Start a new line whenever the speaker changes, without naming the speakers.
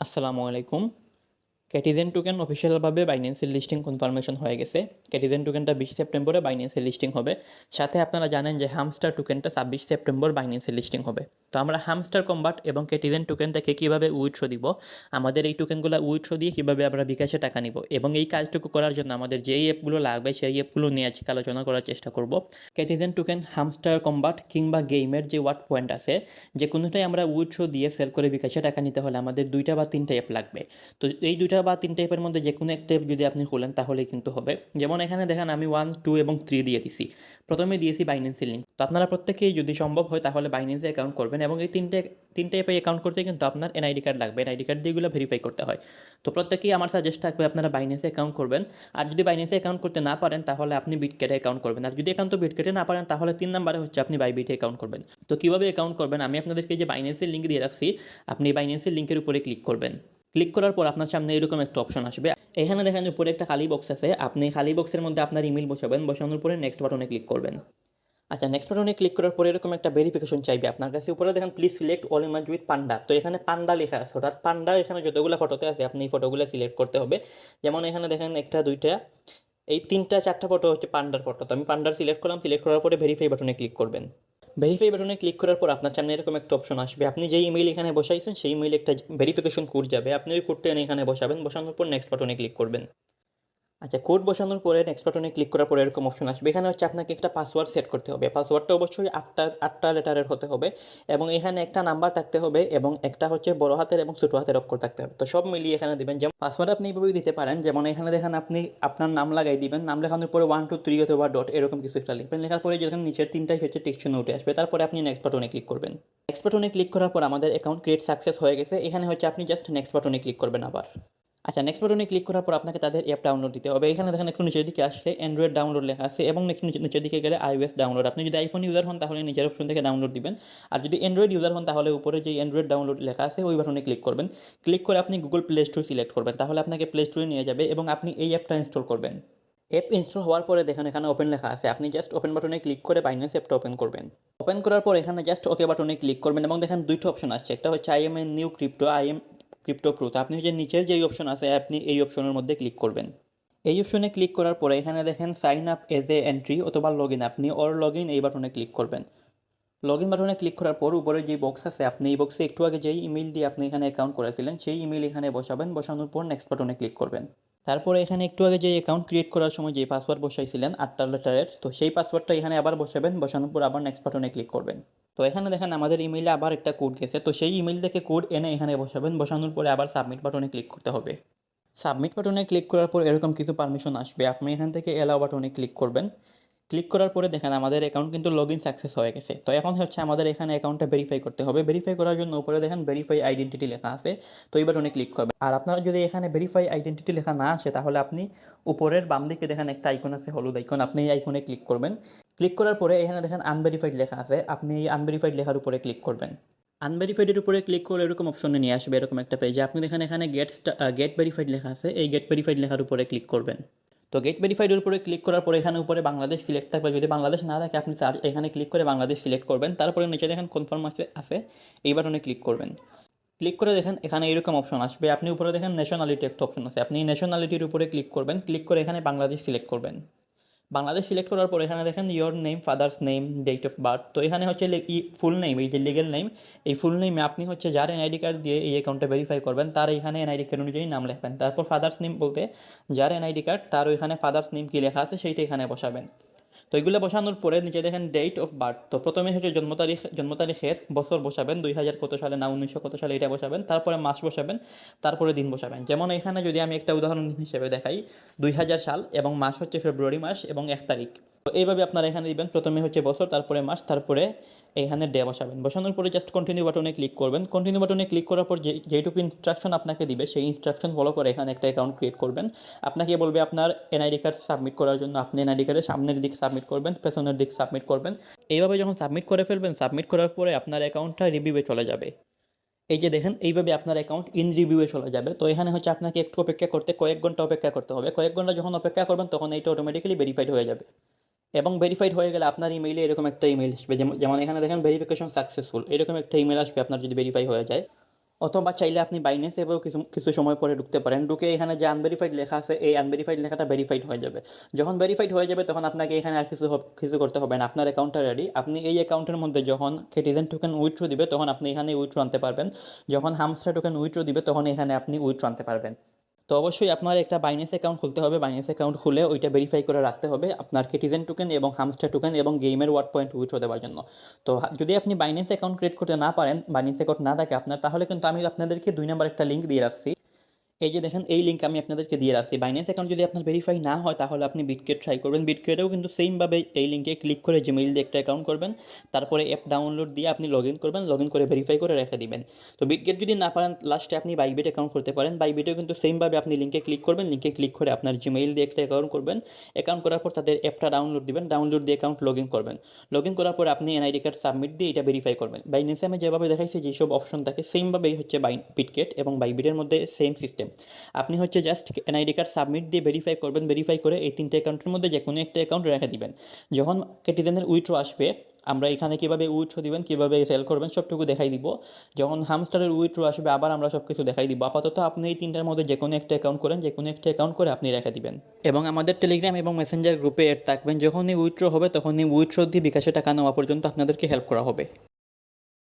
আসসালামু আলাইকুম। ক্যাটিজেন token অফিসিয়ালভাবে বাইন্যান্সের listing confirmation হয়ে গেছে। ক্যাটিজেন টোকেনটা 20 সেপ্টেম্বরে বাইন্যান্সের লিস্টিং হবে। সাথে আপনারা জানেন যে হামস্টার টোকেনটা 26 সেপ্টেম্বর বাইন্যান্সের লিস্টিং হবে। তো আমরা হামস্টার কম্বাট এবং ক্যাটিজেন টোকেন থেকে কীভাবে উইথড্র দিব, আমাদের এই টোকেনগুলো উইথড্র দিয়ে কীভাবে আমরা বিকাশে টাকা নিব এবং এই কাজটুকু করার জন্য আমাদের যেই অ্যাপগুলো লাগবে সেই অ্যাপগুলো নিয়ে আজকে আলোচনা করার চেষ্টা করব। ক্যাটিজেন টোকেন, হামস্টার কম্বাট কিংবা গেমের যে ওয়াট পয়েন্ট আছে, যে কোনোটাই আমরা উইথড্র দিয়ে সেল করে বিকাশে টাকা নিতে হলে আমাদের 2টা বা 3টা অ্যাপ লাগবে। তো এই 2টা বা 3টা অ্যাপের মধ্যে যে কোনো একটা অ্যাপ যদি আপনি খোলেন তাহলেই কিন্তু হবে। যেমন এখানে দেখেন আমি 1, 2 এবং 3 দিয়ে দিছি। প্রথমে দিয়েছি বাইন্যান্সের লিঙ্ক। তো আপনারা প্রত্যেকেই যদি সম্ভব হয় তাহলে বাইন্যান্সে অ্যাকাউন্ট করবেন এবং এই তিনটে অ্যাপে অ্যাকাউন্ট করতে কিন্তু আপনার এনআইডি কার্ড লাগবে। এনআইডি কার্ড দিয়ে এগুলো ভেরিফাই করতে হয়। তো প্রত্যেকেই আমার সাজেস্ট থাকবে আপনারা বাইন্যান্সে অ্যাকাউন্ট করবেন। আর যদি বাইন্যান্সে অ্যাকাউন্ট করতে না পারেন তাহলে আপনি বিটকেটে অ্যাকাউন্ট করবেন। আর যদি একান্ত বিটকেটে না পারেন তাহলে 3 নম্বরে হচ্ছে আপনি বাইবিটে অ্যাকাউন্ট করবেন। তো কীভাবে অ্যাকাউন্ট করবেন আমি আপনাদেরকে যে বাইন্যান্সের লিঙ্ক দিয়ে রাখছি, আপনি বাইন্যান্সের লিঙ্কের উপরে ক্লিক করবেন। ক্লিক করার পর আপনার সামনে এরকম একটা অপশন আসবে। এখানে দেখেন উপরে একটা খালি বক্স আছে, আপনি খালি বক্সের মধ্যে আপনার ইমেল বসাবেন। বসানোর পরে নেক্সট বাটনে ক্লিক করবেন। আচ্ছা, নেক্সট বাটনে ক্লিক করার পরে এরকম একটা ভেরিফিকেশন চাইবে আপনার কাছে। উপরে দেখেন please select all image with panda. তো এখানে পান্ডা লেখা আছে, অর্থাৎ পান্ডা এখানে যতগুলো ফটোতে আছে আপনি এই ফটোগুলো সিলেক্ট করতে হবে। যেমন এখানে দেখেন একটা, দুইটা, এই 3টা 4টা ফটো হচ্ছে পান্ডার ফটো। তো আমি পান্ডার সিলেক্ট করলাম। সিলেক্ট করার পরে ভেরিফাই বাটনে ক্লিক করবেন। ভেরিফাই বাটনে ক্লিক করার পর আপনার সামনে এরকম একটা অপশন আসবে। আপনি যেই ইমেইল এখানে বসাইছেন সেই ইমেইলে একটা ভেরিফিকেশন কোড যাবে। আপনি ওই কোডটা এনে এখানে বসাবেন। বসানোর পর নেক্সট বাটনে ক্লিক করবেন। আচ্ছা, কোড বসানোর পরে নেক্সট বাটনে ক্লিক করার পরে এরকম অপশন আসবে। এখানে হচ্ছে আপনাকে একটা পাসওয়ার্ড সেট করতে হবে। পাসওয়ার্ডটা অবশ্যই 8টা লেটারের হতে হবে এবং এখানে একটা নাম্বার থাকতে হবে এবং একটা হচ্ছে বড় হাতের এবং ছোটো হাতের অক্ষর থাকতে হবে। তো সব মিলিয়ে এখানে দিবেন। যেমন পাসওয়ার্ড আপনি এইভাবেই দিতে পারেন। যেমন এখানে দেখেন আপনি আপনার নাম লাগাই দিবেন। নাম লেখানোর পরে 1, 2, 3 অথবা ডট এরকম কিছু একটা লিখবেন। লেখার পরে যখন নিচের 3টাই হচ্ছে টেক্সট চিহ্ন উঠে আসবে, তারপরে আপনি নেক্সট বাটনে ক্লিক করবেন। নেক্সট বাটনে ক্লিক করার পর আমাদের অ্যাকাউন্ট ক্রিয়েট সাকসেস হয়ে গেছে। এখানে হচ্ছে আপনি জাস্ট নেক্সট বাটনে ক্লিক করবেন আবার। আচ্ছা, নেক্সট বাটনে ক্লিক করার পর আপনাকে তাদের অ্যাপ ডাউনলোড দিতে হবে। এখানে দেখেন একটু নিচের দিকে আসলে অ্যান্ড্রয়েড ডাউনলোড লেখা আছে এবং একটু নিচের দিকে গেলে iOS ডাউনলোড। আপনি যদি আইফোন ইউজার হন তাহলে নিচের অপশন থেকে ডাউনলোড দিবেন। আর যদি অ্যান্ড্রয়েড ইউজার হন তাহলে উপরে যে অ্যান্ড্রয়েড ডাউনলোড লেখা আছে ওই বাটনে ক্লিক করবেন। ক্লিক করে আপনি গুগল প্লে স্টোর সিলেক্ট করবেন। তাহলে আপনাকে প্লে স্টোরে নিয়ে যাবে এবং আপনি এই অ্যাপটা ইনস্টল করবেন। অ্যাপ ইনস্টল হওয়ার পরে দেখেন এখানে ওপেন লেখা আছে। আপনি জাস্ট ওপেন বাটনে ক্লিক করে বাইন্যান্স অ্যাপটা ওপেন করবেন। ওপেন করার পর এখানে জাস্ট ওকে বাটনে ক্লিক করবেন এবং দেখেন 2টা অপশন আসছে। একটা হচ্ছে I M a new crypto, I am crypto pro. তো আপনি হচ্ছে নিচের যেই অপশন আছে আপনি এই অপশনের মধ্যে ক্লিক করবেন। এই অপশনে ক্লিক করার পরে এখানে দেখেন sign up as a entry অথবা লগ ইন, আপনি অর লগ ইন এই বাটনে ক্লিক করবেন। লগ ইন বাটনে ক্লিক করার পর উপরে যে বক্স আছে আপনি এই বক্সে একটু আগে যেই ইমেল দিয়ে আপনি এখানে অ্যাকাউন্ট করেছিলেন সেই ইমেল এখানে বসাবেন। বসানোর পর নেক্সট বাটনে ক্লিক করবেন। তারপরে এখানে একটু আগে যে অ্যাকাউন্ট ক্রিয়েট করার সময় যে পাসওয়ার্ড বসাইছিলেন 8টা লেটারের, তো সেই পাসওয়ার্ডটা এখানে আবার বসাবেন। বসানোর পর আবার নেক্সট বাটনে ক্লিক করবেন। তো এখানে দেখেন আমাদের ইমেইলে আবার একটা কোড গেছে। তো সেই ইমেইল থেকে কোড এনে এখানে বসাবেন। বসানোর পরে আবার সাবমিট বাটনে ক্লিক করতে হবে। সাবমিট বাটনে ক্লিক করার পর এরকম কিছু পারমিশন আসবে। আপনি এখান থেকে অ্যালাও বাটনে ক্লিক করবেন। ক্লিক করার পরে দেখেন আমাদের অ্যাকাউন্ট কিন্তু লগ ইন সাকসেস হয়ে গেছে। তো এখন হচ্ছে আমাদের এখানে অ্যাকাউন্টটা ভেরিফাই করতে হবে। ভেরিফাই করার জন্য উপরে দেখেন ভেরিফাই আইডেন্টিটি লেখা আছে। তো এই বাটনে ক্লিক করবেন। আর আপনার যদি এখানে ভেরিফাই আইডেন্টিটি লেখা না আসে তাহলে আপনি উপরের বাম দিকে দেখেন একটা আইকন আছে, হলুদ আইকন, আপনি এই আইকনে ক্লিক করবেন। ক্লিক করার পরে এখানে দেখেন আনভেরিফাইড লেখা আছে, আপনি এই আনভেরিফাইড লেখার উপরে ক্লিক করবেন। আনভেরিফাইডের উপরে ক্লিক করে এরকম অপশনে নিয়ে আসবে, এরকম একটা পেজে। আপনি দেখেন এখানে গেট ভেরিফাইড লেখা আছে, এই গেট ভেরিফাইড লেখার উপরে ক্লিক করবেন। তো গেট ভেরিফাইডের উপরে ক্লিক করার পরে এখানে উপরে বাংলাদেশ সিলেক্ট থাকবে। যদি বাংলাদেশ না থাকে আপনি এখানে ক্লিক করে বাংলাদেশ সিলেক্ট করবেন। তারপরে নিচে দেখেন কনফার্ম আছে এই বাটনে ক্লিক করবেন। ক্লিক করে দেখেন এখানে এরকম অপশন আসবে। আপনি উপরে দেখেন ন্যাশনালিটি একটা অপশন আছে, আপনি ন্যাশনালিটির উপরে ক্লিক করবেন। ক্লিক করে এখানে বাংলাদেশ সিলেক্ট করবেন। বাংলাদেশ সিলেক্ট করার পর এখানে দেখেন your name, father's name, date of birth. তো এখানে হচ্ছে ফুল নেম, এই যে লিগেল নেম, এই ফুল নেমে আপনি হচ্ছে যার এনআইডি কার্ড দিয়ে এই অ্যাকাউন্টটা ভেরিফাই করবেন তার এখানে এনআইডি কার্ড অনুযায়ী নাম লিখবেন। তারপর ফাদার্স নেম বলতে যার এনআইডি কার্ড তার ওইখানে ফাদার্স নেম কী লেখা আছে সেইটা এখানে বসাবেন। তো এগুলো বসানোর পরে নিচে দেখেন ডেট অফ বার্থ। তো প্রথমে হচ্ছে জন্ম তারিখের বছর বসাবেন, 2000 কত সালে না 1900 কত সালে এটা বসাবেন। তারপরে মাস বসাবেন, তারপরে দিন বসাবেন। যেমন এখানে যদি আমি একটা উদাহরণ হিসেবে দেখাই, 2000 সাল এবং মাস হচ্ছে ফেব্রুয়ারি মাস এবং 1 তারিখ। তো এইভাবে আপনারা এখানে দিবেন, প্রথমে হচ্ছে বছর, তারপরে মাস, তারপরে এখানে ডে বসাবেন। বসানোর পরে জাস্ট কন্টিনিউ বাটনে ক্লিক করবেন। কন্টিনিউ বাটনে ক্লিক করার পর যেইটুকু ইনস্ট্রাকশন আপনাকে দিবে সেই ইনস্ট্রাকশন ফলো করে এখানে একটা অ্যাকাউন্ট ক্রিয়েট করবেন। আপনাকে বলবে আপনার এনআইডি কার্ড সাবমিট করার জন্য, আপনি এনআইডি কার্ডের সামনের দিক সাবমিট করবেন, পেছনের দিক সাবমিট করবেন। এইভাবে যখন সাবমিট করে ফেলবেন, সাবমিট করার পরে আপনার অ্যাকাউন্টটা রিভিউয়ে চলে যাবে। এই যে দেখেন এইভাবে আপনার অ্যাকাউন্ট ইন রিভিউয়ে চলে যাবে। তো এখানে হচ্ছে আপনাকে একটু অপেক্ষা করতে, কয়েক ঘন্টা অপেক্ষা করতে হবে। কয়েক ঘন্টা যখন অপেক্ষা করবেন তখন এইটা অটোমেটিক্যালি ভেরিফাইড হয়ে যাবে এবং ভেরিফাইড হয়ে গেলে আপনার ইমেইলে এরকম একটা ইমেল আসবে। যেমন এখানে দেখেন ভেরিফিকেশন সাকসেসফুল, এরকম একটা ইমেল আসবে আপনার যদি ভেরিফাই হয়ে যায়। অথবা চাইলে আপনি বাইন্যান্স অ্যাপেও কিছু কিছু সময় পরে ঢুকতে পারেন। ঢুকে এখানে যে আনভেরিফাইড লেখা আছে, এই আনভেরিফাইড লেখাটা ভেরিফাইড হয়ে যাবে। যখন ভেরিফাইড হয়ে যাবে তখন আপনাকে এখানে আর কিছু করতে হবে না, আপনার অ্যাকাউন্টটা রেডি। আপনি এই অ্যাকাউন্টের মধ্যে যখন কেটিজেন টোকেন উইথড্র দিবে তখন আপনি এখানে উইথড্র আনতে পারবেন, যখন হামস্টার টোকেন উইথড্র দিবে তখন এখানে আপনি উইথড্র আনতে পারবেন। তো অবশ্যই আপনার একটা বাইন্যান্স অ্যাকাউন্ট খুলতে হবে, বাইন্যান্স অ্যাকাউন্ট খুলে ওইটা ভেরিফাই করে রাখতে হবে আপনার কেটিজেন টোকেন এবং হামস্টার টোকেন এবং গেমের ওয়ার্ড পয়েন্ট উইথড্র দেওয়ার জন্য। তো যদি আপনি বাইন্যান্স অ্যাকাউন্ট ক্রিয়েট করতে না পারেন, বাইন্যান্স অ্যাকাউন্ট না থাকে আপনার, তাহলে কিন্তু আমি আপনাদেরকে 2 নাম্বার একটা লিঙ্ক দিয়ে রাখছি। এই যে দেখেন, এই লিঙ্ক আমি আপনাদেরকে দিয়ে রাখছি। বাইন্যান্স অ্যাকাউন্ট যদি আপনার ভেরিফাই না হয় তাহলে আপনি বিটগেট ট্রাই করবেন। বিটগেটেও কিন্তু সেমভাবে এই লিঙ্কে ক্লিক করে জিমেইল দিয়ে একটা অ্যাকাউন্ট করবেন, তারপরে অ্যাপ ডাউনলোড দিয়ে আপনি লগ ইন করবেন, লগ ইন করে ভেরিফাই করে রেখে দিবেন। তো বিটগেট যদি না পারেন, লাস্টে আপনি বাইবিট অ্যাকাউন্ট করতে পারেন। বাইবিটেও কিন্তু সেমভাবে আপনি লিঙ্কে ক্লিক করবেন, লিঙ্কে ক্লিক করে আপনার জিমেইল দিয়ে একটা অ্যাকাউন্ট করবেন, অ্যাকাউন্ট করার পর তাদের অ্যাপটা ডাউনলোড দিবেন, ডাউনলোড দিয়ে অ্যাকাউন্ট লগ ইন করবেন। লগ ইন করার পর আপনি এনআইডি কার্ড সাবমিট দিয়ে এটা ভেরিফাই করবেন। বাইন্যান্সে আমি যেভাবে দেখাইছি যেসব অপশন থাকে সেমভাবেই হচ্ছে বিটগেট এবং বাইবিটের মধ্যে সেম সিস্টেম। আপনি হচ্ছে জাস্ট এনআইডি কার্ড সাবমিট দিয়ে ভেরিফাই করবেন, ভেরিফাই করে এই 3টে অ্যাকাউন্টের মধ্যে যে কোনো একটা অ্যাকাউন্ট রেখে দিবেন। যখন কেটিজেনের উইথড্র আসবে, আমরা এখানে কীভাবে উইথড্র দিবেন, কীভাবে সেল করবেন সবটুকু দেখাই দিব। যখন হামস্টারের উইথড্র আসবে আবার আমরা সব কিছু দেখাই দিব। আপাতত আপনি এই 3টার মধ্যে যে কোনো একটা অ্যাকাউন্ট করেন, যে কোনো একটা অ্যাকাউন্ট করে আপনি রেখে দিবেন এবং আমাদের টেলিগ্রাম এবং মেসেঞ্জার গ্রুপে অ্যাড থাকবেন। যখনই উইথড্র হবে তখনই উইথড্র দিয়ে বিকাশে টাকা নেওয়া পর্যন্ত আপনাদেরকে হেল্প করা হবে।